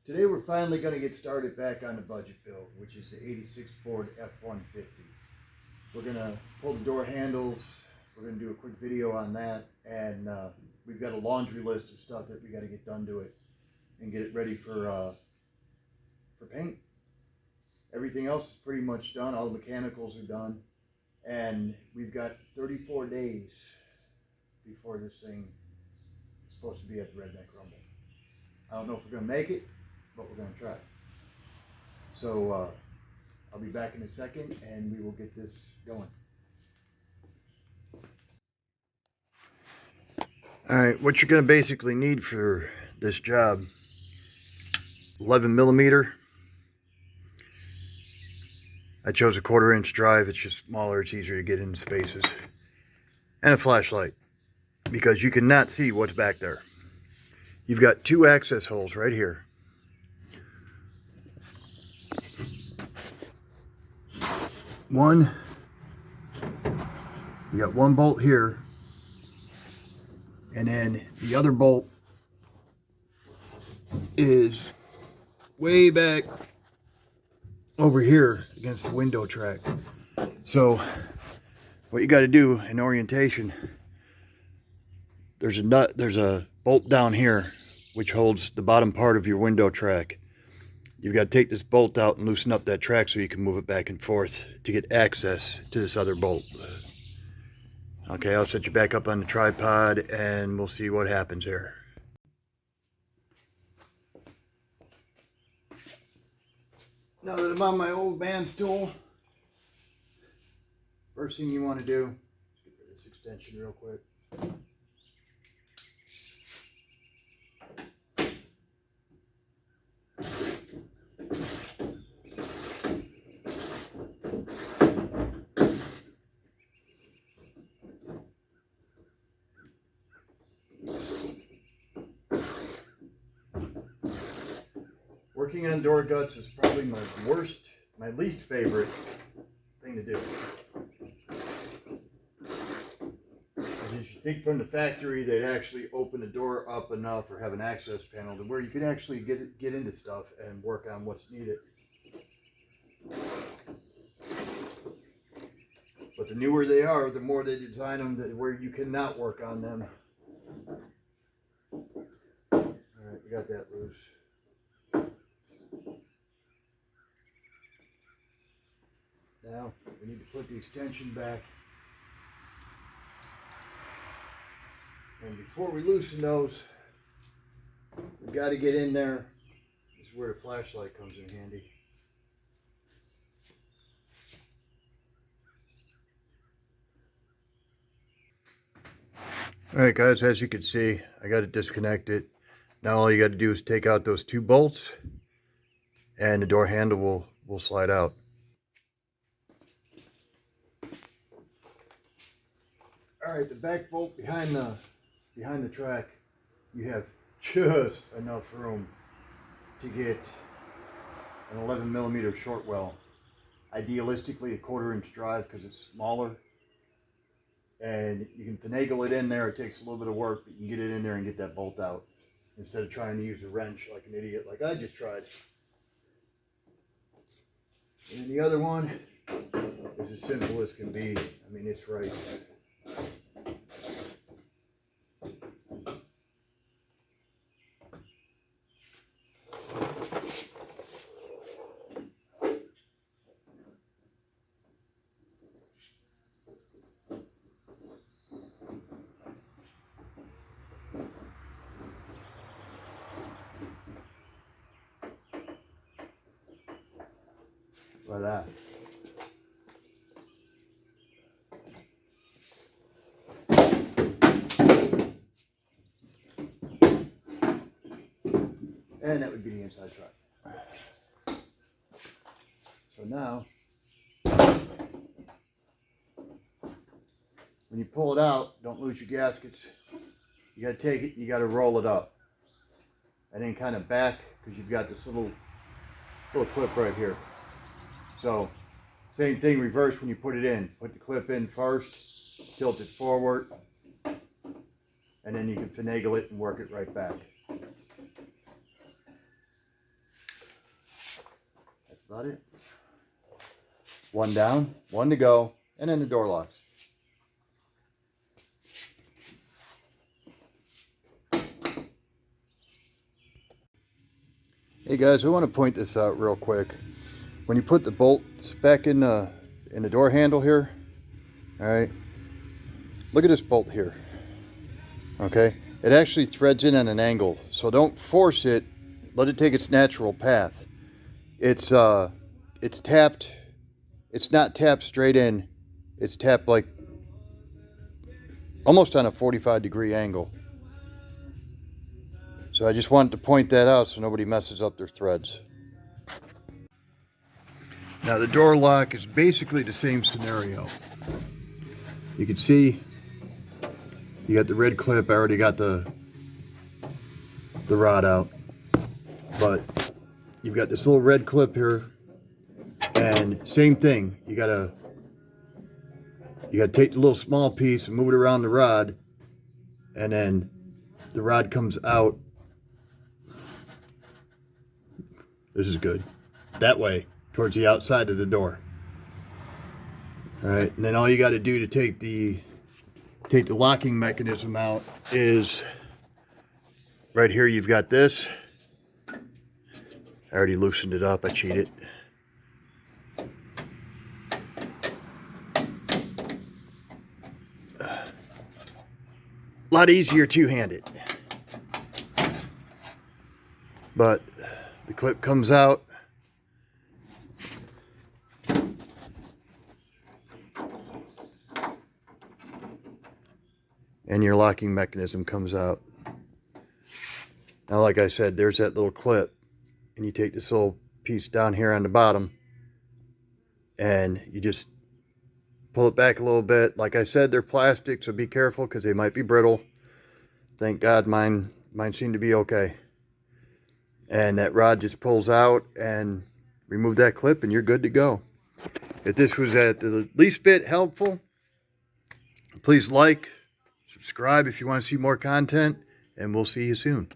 Today we're finally going to get started back on the budget build, which is the 86 Ford F150. We're going to pull the door handles, we're going to do a quick video on that, and we've got a laundry list of stuff that we got to get done to it and get it ready for paint. Everything else is pretty much done, all the mechanicals are done, and we've got 34 days before this thing is supposed to be at the Redneck Rumble. I don't know if we're going to make it, but we're going to try. So I'll be back in a second and we will get this going. Alright, what you're going to basically need for this job: 11 millimeter. I chose a 1/4 inch drive, it's just smaller, it's easier to get into spaces. And a flashlight, because you cannot see what's back there. You've got 2 access holes right here. One, we got 1 bolt here, and then the other bolt is way back over here against the window track. So what you got to do in orientation, there's a bolt down here which holds the bottom part of your window track. You've got to take this bolt out and loosen up that track so you can move it back and forth to get access to this other bolt. Okay, I'll set you back up on the tripod and we'll see what happens here. Now that I'm on my old man stool, first thing you want to do is get rid of this extension real quick. Working on door guts is probably my least favorite thing to do. As you think from the factory, they'd actually open the door up enough or have an access panel to where you could actually get into stuff and work on what's needed. But the newer they are, the more they design them where you cannot work on them. All right, we got that loose. Now we need to put the extension back. And before we loosen those, we've got to get in there. This is where the flashlight comes in handy. Alright guys, as you can see, I got it disconnected. Now all you got to do is take out those 2 bolts and the door handle will slide out. Alright, the back bolt behind the track, you have just enough room to get an 11 millimeter short well. Idealistically a 1/4 inch drive because it's smaller. And you can finagle it in there. It takes a little bit of work, but you can get it in there and get that bolt out instead of trying to use a wrench like an idiot like I just tried. And the other one is as simple as can be. I mean, it's right. Like that. And that would be the inside track. So now, when you pull it out, don't lose your gaskets. You got to take it and you got to roll it up. And then kind of back, because you've got this little clip right here. So same thing, reverse when you put it in. Put the clip in first, tilt it forward, and then you can finagle it and work it right back. about it. One down, one to go, and then the door locks. Hey guys, I want to point this out real quick. When you put the bolts back in the door handle here, all right, look at this bolt here. Okay, it actually threads in at an angle, so don't force it. Let it take its natural path. It's tapped. It's not tapped straight in. It's tapped like almost on a 45-degree angle. So I just wanted to point that out so nobody messes up their threads. Now the door lock is basically the same scenario. You can see you got the red clip. I already got the rod out, but you've got this little red clip here, and same thing. You gotta take the little small piece and move it around the rod, and then the rod comes out. This is good. That way, towards the outside of the door. All right, and then all you got to do to take the locking mechanism out is right here. You've got this. I already loosened it up. I cheated. A lot easier two-handed, but the clip comes out. And your locking mechanism comes out. Now, like I said, there's that little clip, and you take this little piece down here on the bottom, and you just pull it back a little bit. Like I said, they're plastic, so be careful because they might be brittle. Thank God mine seem to be okay. And that rod just pulls out, and remove that clip, and you're good to go. If this was at the least bit helpful, please like, subscribe if you want to see more content, and we'll see you soon.